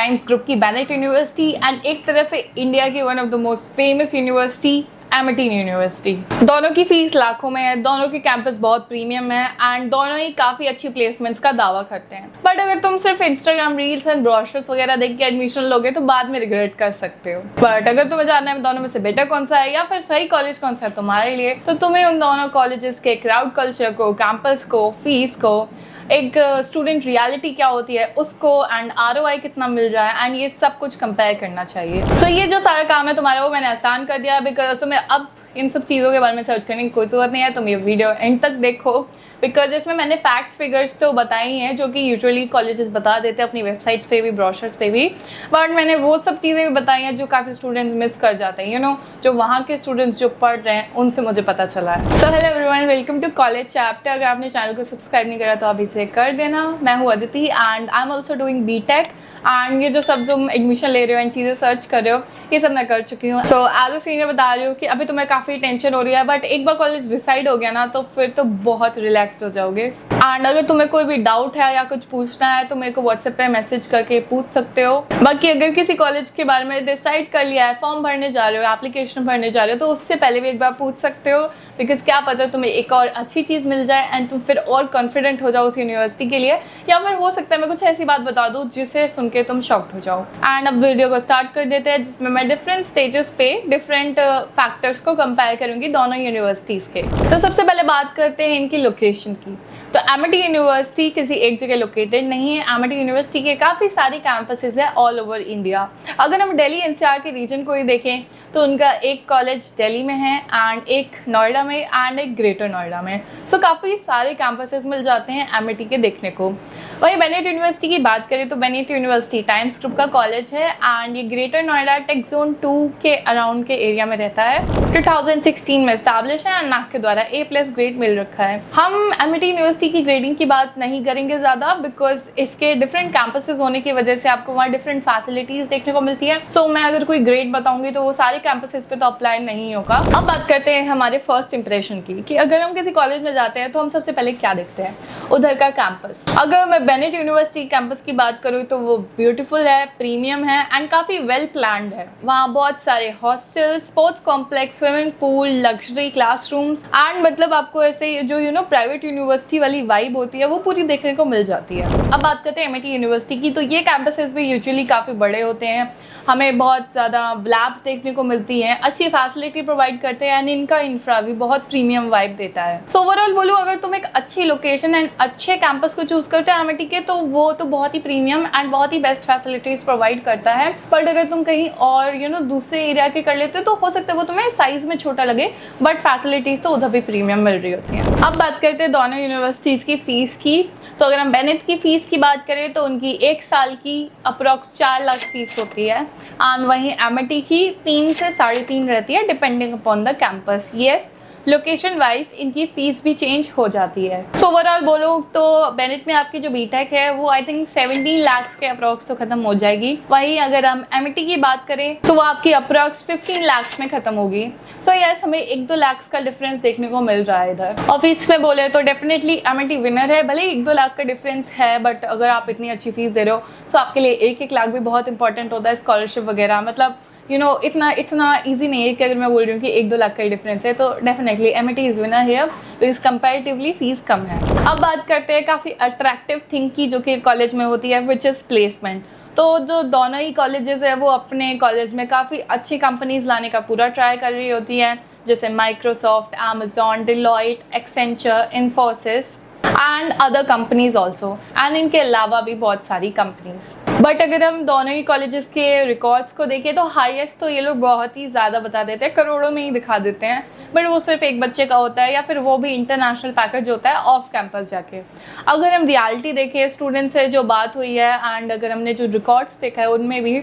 Times group की Bennett university and एक तरफ है इंडिया की one of the most famous university Amity university. दोनों की फीस लाखों में है, दोनों के कैंपस बहुत प्रीमियम है एंड दोनों ही काफ़ी अच्छी प्लेसमेंट्स का दावा करते हैं। बट अगर तुम सिर्फ इंस्टाग्राम रील्स एंड ब्रोशर्स वगैरह देख के एडमिशन लोगे तो बाद में रिग्रेट कर सकते हो। बट अगर तुम्हें जानना है दोनों में से बेटर कौन सा है या फिर सही कॉलेज कौन सा है तुम्हारे लिए, तो तुम्हें उन दोनों कॉलेजेस के क्राउड कल्चर को, कैंपस को, फीस को, एक स्टूडेंट रियलिटी क्या होती है उसको एंड ROI कितना मिल रहा है एंड ये सब कुछ कंपेयर करना चाहिए। सो ये जो सारा काम है तुम्हारा वो मैंने आसान कर दिया बिकॉज तुम्हें अब इन सब चीज़ों के बारे में सर्च करने की कोई ज़रूरत नहीं है। तुम ये वीडियो एंड तक देखो बिकॉज इसमें मैंने फैक्ट्स फिगर्स तो बताई हैं जो कि यूजुअली कॉलेजेस बता देते हैं अपनी वेबसाइट्स पे भी, ब्रोशर्स पे भी, बट मैंने वो सब चीज़ें भी बताई हैं जो काफ़ी स्टूडेंट्स मिस कर जाते हैं। जो वहाँ के स्टूडेंट्स जो पढ़ रहे हैं उनसे मुझे पता चला है। So hello everyone, welcome to College Chapter. अगर आपने चैनल को सब्सक्राइब नहीं करा तो अभी से कर देना। मैं हूँ Aditi and I am also doing BTech and ये जो सब जो एडमिशन ले रहे हो एंड चीज़ें सर्च कर रहे हो ये सब मैं कर चुकी हूँ। सो एज अ सीनियर बता रही हूँ कि अभी तुम्हें काफ़ी टेंशन हो रही है, बट एक बार कॉलेज डिसाइड हो गया ना तो फिर तो बहुत रिलैक्सड हो जाओगे। एंड अगर तुम्हें कोई भी डाउट है या कुछ पूछना है तो मेरे को व्हाट्सएप पे मैसेज करके पूछ सकते हो। बाकी अगर किसी कॉलेज के बारे में डिसाइड कर लिया है, फॉर्म भरने जा रहे हो, एप्लीकेशन भरने जा रहे हो, तो उससे पहले भी एक बार पूछ सकते हो बिकॉज क्या पता तुम्हें एक और अच्छी चीज़ मिल जाए एंड तुम फिर और कॉन्फिडेंट हो जाओ उस यूनिवर्सिटी के लिए, या फिर हो सकता है मैं कुछ ऐसी बात बता दूँ जिसे सुन के तुम शॉक्ड हो जाओ। एंड अब वीडियो को स्टार्ट कर देते हैं जिसमें मैं डिफरेंट स्टेजेस पे डिफरेंट फैक्टर्स को कंपेयर करूँगी दोनों यूनिवर्सिटीज़ के। तो सबसे पहले बात करते हैं इनकी लोकेशन की। तो एमिटी यूनिवर्सिटी किसी एक जगह लोकेटेड नहीं है। एमिटी यूनिवर्सिटी के काफ़ी सारे कैंपसेस है ऑल ओवर इंडिया। अगर हम दिल्ली NCR के रीजन को ही देखें तो उनका एक कॉलेज दिल्ली में है एंड एक नोएडा में एंड एक ग्रेटर नोएडा में। सो काफ़ी सारे कैंपसेस मिल जाते हैं एमिटी के देखने को। वहीं बेनेट यूनिवर्सिटी की बात करें तो बेनेट यूनिवर्सिटी टाइम्स ग्रुप का कॉलेज है एंड ये ग्रेटर नोएडा टेक जोन 2 के अराउंड के एरिया में रहता है। 2016 में इस्टेब्लिश है एंड NAAC के द्वारा A+ ग्रेड मिल रखा है। हम एमिटी यूनिवर्सिटी की ग्रेडिंग की बात नहीं करेंगे ज़्यादा बिकॉज इसके डिफरेंट कैंपसेस होने की वजह से आपको वहाँ डिफरेंट फैसिलिटीज़ देखने को मिलती है। सो मैं अगर कोई ग्रेड बताऊंगी तो वो सारे कैंपसेस पे तो अप्लाई नहीं होगा। अब बात करते हैं हमारे फर्स्ट इंप्रेशन की कि अगर हम किसी कॉलेज में जाते हैं तो हम सबसे पहले क्या देखते हैं, उधर का कैंपस। अगर मैं बेनेट यूनिवर्सिटी कैंपस की बात करूँ तो वो ब्यूटीफुल है, प्रीमियम है एंड काफ़ी वेल प्लान्ड है। वहाँ बहुत सारे hostel, sports complex, swimming pool, luxury classrooms and मतलब आपको ऐसे जो प्राइवेट यूनिवर्सिटी वाली वाइब होती है वो पूरी देखने को मिल जाती है। अब बात करते हैं एमिटी यूनिवर्सिटी की। तो ये कैंपसेस भी यूजुअली काफ़ी बड़े होते हैं, हमें बहुत ज़्यादा लैब्स देखने को मिलती हैं, अच्छी फैसिलिटी प्रोवाइड करते हैं एंड इनका इंफ्रा भी बहुत प्रीमियम वाइब देता है। सो ओवरऑल बोलूँ अगर तुम एक अच्छी लोकेशन एंड अच्छे कैंपस को चूज़ करते हो एमिटी के तो वो तो बहुत ही प्रीमियम एंड बहुत ही बेस्ट फैसिलिटीज़ प्रोवाइड करता है। बट अगर तुम कहीं और दूसरे एरिया के कर लेते हो तो हो सकता है वो तुम्हें साइज़ में छोटा लगे बट फैसिलिटीज़ तो उधर भी प्रीमियम मिल रही होती हैं। अब बात करते हैं दोनों यूनिवर्सिटीज़ की फ़ीस की। तो अगर हम बेनेट की फ़ीस की बात करें तो उनकी एक साल की अप्रॉक्स 4 लाख फीस होती है एंड वहीं एमिटी की 3 से 3.5 रहती है depending upon the campus. Yes, location wise इनकी फ़ीस भी चेंज हो जाती है। सो ओवरऑल बोलो तो बेनेट में आपकी जो BTech है वो आई थिंक 17 लाख के अप्रॉक्स तो ख़त्म हो जाएगी। वहीं अगर हम एमिटी की बात करें तो वो आपकी अप्रॉक्स 15 लाख में ख़त्म होगी। सो यस, हमें 1-2 लाख का डिफरेंस देखने को मिल रहा है इधर। और फीस में बोले तो डेफिनेटली एमिटी विनर है, भले ही 1-2 लाख का डिफरेंस है बट अगर आप इतनी अच्छी फीस दे रहे हो तो आपके लिए 1-1 लाख भी बहुत इंपॉर्टेंट होता है। स्कॉलरशिप वगैरह मतलब इतना ईजी नहीं है कि अगर मैं बोल रही हूँ कि 1-2 लाख का ही डिफरेंस है तो definitely Amity is winner here because comparatively fees कम है। अब बात करते हैं काफ़ी अट्रैक्टिव थिंग की जो कि कॉलेज में होती है विच इज़ प्लेसमेंट। तो जो दोनों ही कॉलेजेस है वो अपने कॉलेज में काफ़ी अच्छी कंपनीज लाने का पूरा ट्राई कर रही होती हैं, जैसे Microsoft, Amazon, Deloitte, Accenture, Infosys and other companies also and इनके अलावा भी बहुत सारी कंपनीज। बट अगर हम दोनों ही कॉलेजेस के रिकॉर्ड्स को देखें तो हाईएस्ट तो ये लोग बहुत ही ज़्यादा बता देते हैं, करोड़ों में ही दिखा देते हैं, बट वो सिर्फ एक बच्चे का होता है या फिर वो भी इंटरनेशनल पैकेज होता है ऑफ कैंपस जाके। अगर हम रियलिटी देखें, स्टूडेंट से जो बात हुई है एंड अगर हमने जो रिकॉर्ड्स देखा है उनमें भी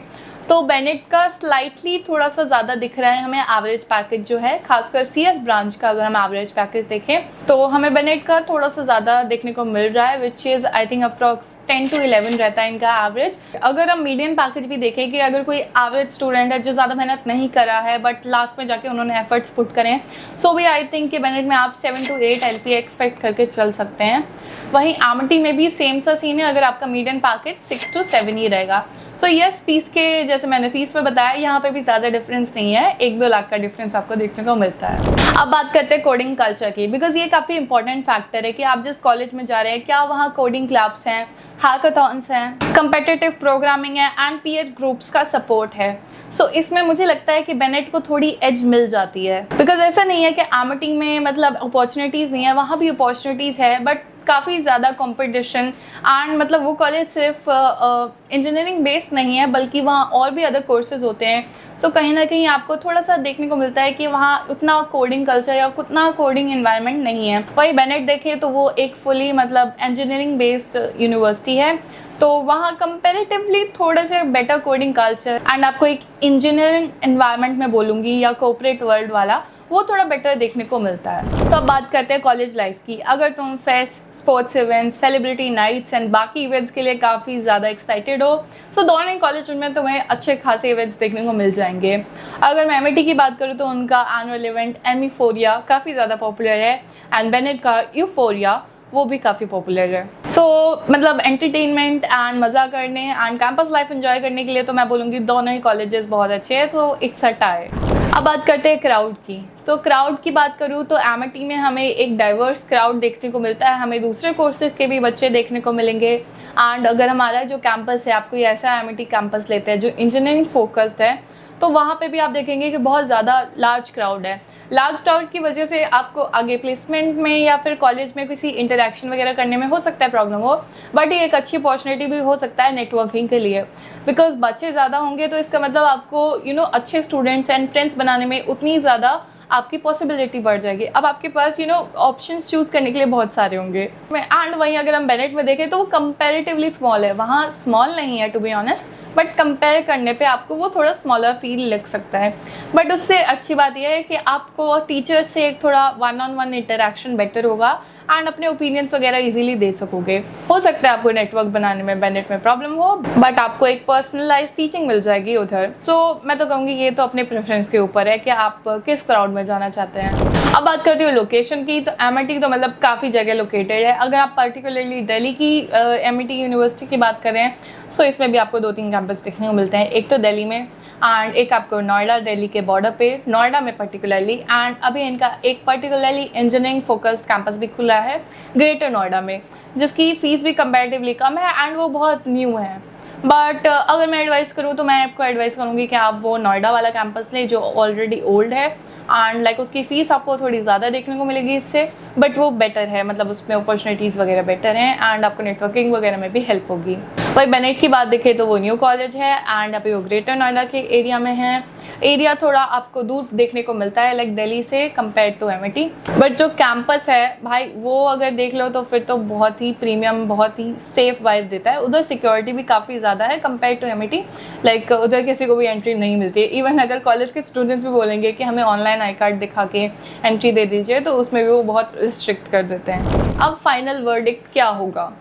तो बेनेट का स्लाइटली थोड़ा सा ज़्यादा दिख रहा है हमें एवरेज पैकेज जो है, खासकर CS ब्रांच का अगर हम एवरेज पैकेज देखें तो हमें बेनेट का थोड़ा सा ज़्यादा देखने को मिल रहा है which is I think approx 10 to 11 रहता है इनका एवरेज। अगर हम मीडियम पैकेज भी देखें कि अगर कोई एवरेज स्टूडेंट है जो ज़्यादा मेहनत नहीं करा है बट लास्ट में जाके उन्होंने एफर्ट्स पुट करें सो भी आई थिंक कि बेनेट में आप 7 to 8 LPA एक्सपेक्ट करके चल सकते हैं। वहीं एमिटी में भी सेम सा सीन है, अगर आपका मीडियम पैकेज 6 to 7 ही रहेगा। सो यस, फीस के जैसे मैंने फीस में बताया, यहाँ पे भी ज़्यादा डिफरेंस नहीं है, 1-2 लाख का डिफरेंस आपको देखने को मिलता है। अब बात करते हैं कोडिंग कल्चर की, बिकॉज ये काफ़ी इंपॉर्टेंट फैक्टर है कि आप जिस कॉलेज में जा रहे हैं क्या वहाँ कोडिंग क्लब्स हैं, हैकाथॉन्स हैं, कंपेटिटिव प्रोग्रामिंग है एंड पीयर ग्रुप्स का सपोर्ट है। सो इसमें मुझे लगता है कि बेनेट को थोड़ी एज मिल जाती है, बिकॉज ऐसा नहीं है कि एमिटी में मतलब अपॉर्चुनिटीज़ नहीं है, वहाँ भी अपॉर्चुनिटीज़ है, बट काफ़ी ज़्यादा कंपटीशन एंड मतलब वो कॉलेज सिर्फ इंजीनियरिंग बेस्ड नहीं है, बल्कि वहाँ और भी अदर कोर्सेज होते हैं। सो कहीं ना कहीं आपको थोड़ा सा देखने को मिलता है कि वहाँ उतना कोडिंग कल्चर या उतना कोडिंग इन्वायरमेंट नहीं है। वही बेनेट देखें तो वो एक फुली मतलब इंजीनियरिंग बेस्ड यूनिवर्सिटी है, तो वहाँ कंपैरेटिवली थोड़े से बेटर कोडिंग कल्चर एंड आपको एक इंजीनियरिंग एनवायरनमेंट में बोलूँगी या कॉर्पोरेट वर्ल्ड वाला, वो थोड़ा बेटर देखने को मिलता है। सो अब बात करते हैं कॉलेज लाइफ की। अगर तुम fest, sports events, celebrity nights and बाकी इवेंट्स के लिए काफ़ी ज़्यादा एक्साइटेड हो, सो दोनों ही कॉलेज में तुम्हें अच्छे खासे इवेंट्स देखने को मिल जाएंगे। अगर मैं एमआईटी की बात करूँ तो उनका एनुअल इवेंट एमीफोरिया काफ़ी ज़्यादा पॉपुलर है एंड बेनेट का यूफोरिया वो भी काफ़ी पॉपुलर है। सो मतलब एंटरटेनमेंट एंड मज़ा करने एंड कैंपस लाइफ एंजॉय करने के लिए तो मैं बोलूँगी दोनों ही कॉलेजेस बहुत अच्छे हैं, सो इट्स अ टाई। अब बात करते हैं क्राउड की। तो क्राउड की बात करूँ तो एमआईटी में हमें एक डाइवर्स क्राउड देखने को मिलता है, हमें दूसरे कोर्सेज के भी बच्चे देखने को मिलेंगे। एंड अगर हमारा जो कैंपस है, आप कोई ऐसा एमआईटी कैंपस लेते हैं जो इंजीनियरिंग फोकस्ड है, तो वहाँ पे भी आप देखेंगे कि बहुत ज़्यादा लार्ज क्राउड है। लार्ज क्राउड की वजह से आपको आगे प्लेसमेंट में या फिर कॉलेज में किसी इंटरेक्शन वगैरह करने में हो सकता है प्रॉब्लम हो, बट ये एक अच्छी अपॉर्चुनिटी भी हो सकता है नेटवर्किंग के लिए, बिकॉज बच्चे ज़्यादा होंगे तो इसका मतलब आपको अच्छे स्टूडेंट्स एंड फ्रेंड्स बनाने में उतनी ज़्यादा आपकी पॉसिबिलिटी बढ़ जाएगी। अब आपके पास ऑप्शंस चूज़ करने के लिए बहुत सारे होंगे। एंड वहीं अगर हम बेनेट में देखें तो वो कंपैरेटिवली स्मॉल है, वहाँ स्मॉल नहीं है to be honest, but compare करने पे आपको वो थोड़ा स्मॉलर फील लग सकता है। बट उससे अच्छी बात यह है कि आपको टीचर से एक थोड़ा 1-on-1 इंटरेक्शन बेटर होगा एंड अपने ओपिनियंस वगैरह इजीली दे सकोगे। हो सकता है आपको नेटवर्क बनाने में बेनेट में प्रॉब्लम हो, बट आपको एक पर्सनलाइज टीचिंग मिल जाएगी उधर। सो मैं तो कहूँगी ये तो अपने प्रेफरेंस के ऊपर है कि आप किस क्राउड में जाना चाहते हैं। अब बात करती हूँ लोकेशन की, तो एमआईटी तो मतलब काफ़ी जगह लोकेटेड है। अगर आप पर्टिकुलरली दिल्ली की एमआईटी यूनिवर्सिटी की बात करें, सो इसमें भी आपको 2-3 कैंपस देखने को मिलते हैं। एक तो दिल्ली में एंड एक आपको नोएडा, दिल्ली के बॉर्डर पे नोएडा में पर्टिकुलरली, एंड अभी इनका एक पर्टिकुलरली इंजीनियरिंग फोकस्ड कैंपस भी खुला है ग्रेटर नोएडा में, जिसकी फ़ीस भी कंपैरेटिवली कम है एंड वो बहुत न्यू है। बट अगर मैं एडवाइस करूँ तो मैं आपको एडवाइस करूँगी कि आप वो नोएडा वाला कैंपस लें जो ऑलरेडी ओल्ड है एंड लाइक उसकी फ़ीस आपको थोड़ी ज़्यादा देखने को मिलेगी इससे, बट वो बेटर है, मतलब उसमें अपॉर्चुनिटीज़ वगैरह बेटर हैं एंड आपको नेटवर्किंग वगैरह में भी हेल्प होगी। वही बेनेट की बात देखें तो वो न्यू कॉलेज है एंड अभी वो ग्रेटर नोएडा के एरिया में है। एरिया थोड़ा आपको दूर देखने को मिलता है लाइक दिल्ली से कंपेयर टू एमआईटी, बट जो कैंपस है भाई वो अगर देख लो तो फिर तो बहुत ही प्रीमियम, बहुत ही सेफ वाइब देता है। उधर सिक्योरिटी भी काफ़ी ज़्यादा है कंपेयर टू एमआईटी, लाइक उधर किसी को भी एंट्री नहीं मिलती है। इवन अगर कॉलेज के स्टूडेंट्स भी बोलेंगे कि हमें ऑनलाइन आई कार्ड दिखा के एंट्री दे दीजिए, तो उसमें भी वो बहुत रिस्ट्रिक्ट कर देते हैं। अब फाइनल वर्डिक्ट क्या होगा?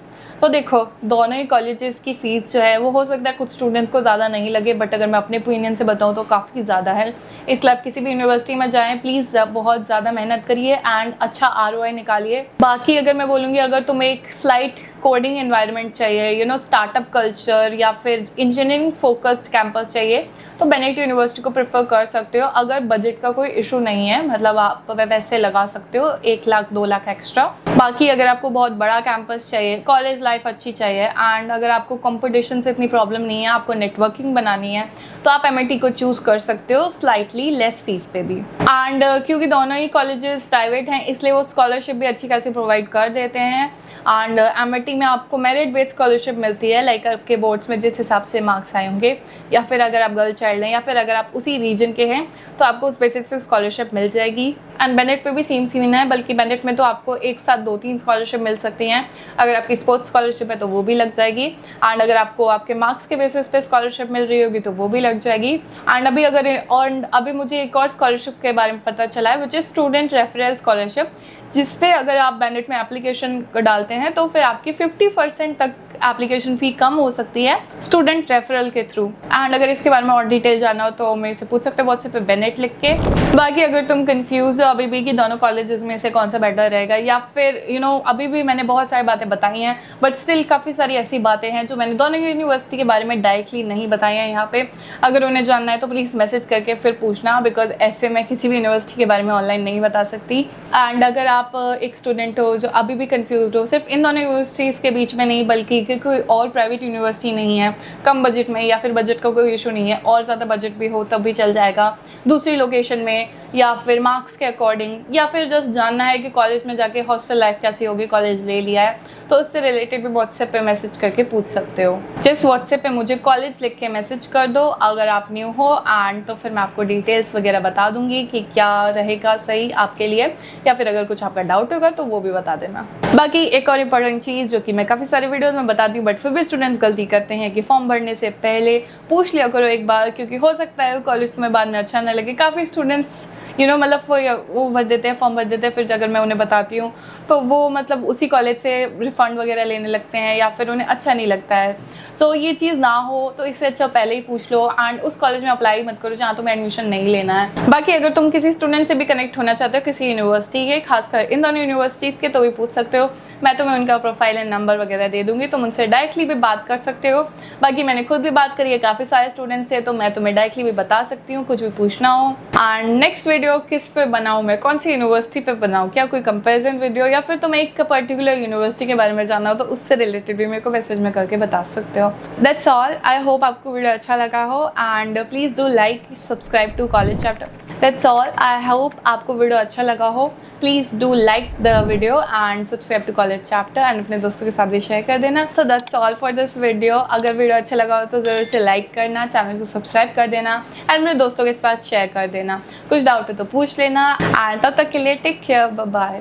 तो देखो, दोनों ही कॉलेजेस की फ़ीस जो है वो हो सकता है कुछ स्टूडेंट्स को ज़्यादा नहीं लगे, बट अगर मैं अपने ओपिनियन से बताऊँ तो काफ़ी ज़्यादा है। इसलिए आप किसी भी यूनिवर्सिटी में जाएं प्लीज़ बहुत ज़्यादा मेहनत करिए एंड अच्छा ROI निकालिए। बाकी अगर मैं बोलूँगी, अगर तुम्हें एक स्लाइट कोडिंग एनवायरनमेंट चाहिए, स्टार्टअप कल्चर या फिर इंजीनियरिंग फोकस्ड कैंपस चाहिए, तो बेनेट यूनिवर्सिटी को प्रेफर कर सकते हो। अगर बजट का कोई इशू नहीं है, मतलब आप पैसे लगा सकते हो 1 लाख 2 लाख एक्स्ट्रा। बाकी अगर आपको बहुत बड़ा कैंपस चाहिए, कॉलेज लाइफ अच्छी चाहिए एंड अगर आपको कंपटीशन से इतनी प्रॉब्लम नहीं है, आपको नेटवर्किंग बनानी है, तो आप एमआईटी को चूज़ कर सकते हो स्लाइटली लेस फीस पे भी। एंड क्योंकि दोनों ही कॉलेजेस प्राइवेट हैं, इसलिए वो स्कॉलरशिप भी अच्छी खासी प्रोवाइड कर देते हैं। एंड एमआईटी में आपको मेरिट बेस्ड स्कॉलरशिप मिलती है, लाइक आपके बोर्ड्स में जिस हिसाब से मार्क्स आए होंगे, या फिर अगर आप गर्ल चाइल्ड हैं या फिर अगर आप उसी रीजन के हैं तो आपको उस बेसिस पे स्कॉलरशिप मिल जाएगी। एंड बेनेट पे भी सेम सीन है, बल्कि बेनेट में तो आपको एक साथ 2-3 स्कॉलरशिप मिल सकती हैं। अगर आपकी स्पोर्ट्स स्कॉलरशिप है तो वो भी लग जाएगी, एंड अगर आपको आपके मार्क्स के बेसिस पे स्कॉलरशिप मिल रही होगी तो वो भी लग जाएगी। एंड अभी मुझे एक और स्कॉलरशिप के बारे में पता चला है, which is student referral scholarship. जिस पे अगर आप बेनेट में एप्लीकेशन डालते हैं तो फिर आपकी 50% तक एप्लीकेशन फ़ी कम हो सकती है स्टूडेंट रेफरल के थ्रू। एंड अगर इसके बारे में और डिटेल जानना हो तो मेरे से पूछ सकते हो व्हाट्सएप पे बेनेट लिख के। बाकी अगर तुम कंफ्यूज हो अभी भी कि दोनों कॉलेजेस में से कौन सा बेटर रहेगा, या फिर अभी भी मैंने बहुत सारी बातें बताई हैं बट स्टिल काफ़ी सारी ऐसी बातें हैं जो मैंने दोनों यूनिवर्सिटी के बारे में डायरेक्टली नहीं बताई हैं यहाँ पे। अगर उन्हें जानना है तो प्लीज़ मैसेज करके फिर पूछना, बिकॉज ऐसे मैं किसी भी यूनिवर्सिटी के बारे में ऑनलाइन नहीं बता सकती। एंड अगर आप एक स्टूडेंट हो जो अभी भी कंफ्यूज हो, सिर्फ इन दोनों यूनिवर्सिटीज़ के बीच में नहीं बल्कि कोई और प्राइवेट यूनिवर्सिटी नहीं है कम बजट में, या फिर बजट का कोई इशू नहीं है और ज़्यादा बजट भी हो तब भी चल जाएगा, दूसरी लोकेशन में, या फिर मार्क्स के अकॉर्डिंग, या फिर जस्ट जानना है कि कॉलेज में जाके हॉस्टल लाइफ कैसी होगी, कॉलेज ले लिया है तो उससे रिलेटेड भी व्हाट्सएप पे मैसेज करके पूछ सकते हो। जस्ट व्हाट्सएप पे मुझे कॉलेज लिख के मैसेज कर दो अगर आप न्यू हो, एंड तो फिर मैं आपको डिटेल्स वगैरह बता दूंगी कि क्या रहेगा सही आपके लिए, या फिर अगर कुछ आपका डाउट होगा तो वो भी बता देना। बाकी एक और इम्पॉर्टेंट चीज़ जो कि मैं काफ़ी सारे वीडियोज़ में बताती हूँ बट फिर भी स्टूडेंट्स गलती करते हैं कि फॉर्म भरने से पहले पूछ लिया करो एक बार, क्योंकि हो सकता है कॉलेज तुम्हें बाद में अच्छा ना लगे। काफ़ी स्टूडेंट्स मतलब वो भर देते हैं, फॉर्म भर देते हैं, फिर अगर मैं उन्हें बताती हूँ तो वो मतलब उसी कॉलेज से रिफ़ंड वगैरह लेने लगते हैं या फिर उन्हें अच्छा नहीं लगता है। सो ये चीज़ ना हो तो इससे अच्छा पहले ही पूछ लो एंड उस कॉलेज में अप्लाई मत करो जहाँ तुम्हें एडमिशन नहीं लेना है। बाकी अगर तुम किसी स्टूडेंट से भी कनेक्ट होना चाहते हो किसी यूनिवर्सिटी के, खासकर इन दोनों यूनिवर्सिटीज़ के, तो भी पूछ सकते हो। मैं तुम्हें उनका प्रोफाइल एंड नंबर वगैरह दे दूँगी, तुम उनसे डायरेक्टली भी बात कर सकते हो। बाकी मैंने खुद भी बात करी है काफ़ी सारे स्टूडेंट से, तो मैं तुम्हें डायरेक्टली भी बता सकती हूँ कुछ भी पूछना हो। एंड नेक्स्ट वीडियो किस पे बनाऊँ मैं, कौन सी यूनिवर्सिटी पे बनाऊँ, क्या कोई कंपैरिजन वीडियो, या फिर तुम्हें एक पर्टिकुलर यूनिवर्सिटी के बारे में जानना हो तो उससे रिलेटेड भी मेरे को मैसेज में करके बता सकते हो। That's all. आई होप आपको वीडियो अच्छा लगा हो and please do like subscribe to College Chapter. That's all. I hope आपको वीडियो अच्छा लगा हो। Please do like the video and subscribe to College Chapter and अपने दोस्तों के साथ भी शेयर कर देना। So that's all for this video. अगर वीडियो अच्छा लगा हो तो ज़रूर से लाइक करना, चैनल को सब्सक्राइब कर देना एंड मेरे दोस्तों के साथ शेयर कर देना। कुछ डाउट हो तो पूछ लेना एंड तब तक के लिए टेक केयर, बाय बाय।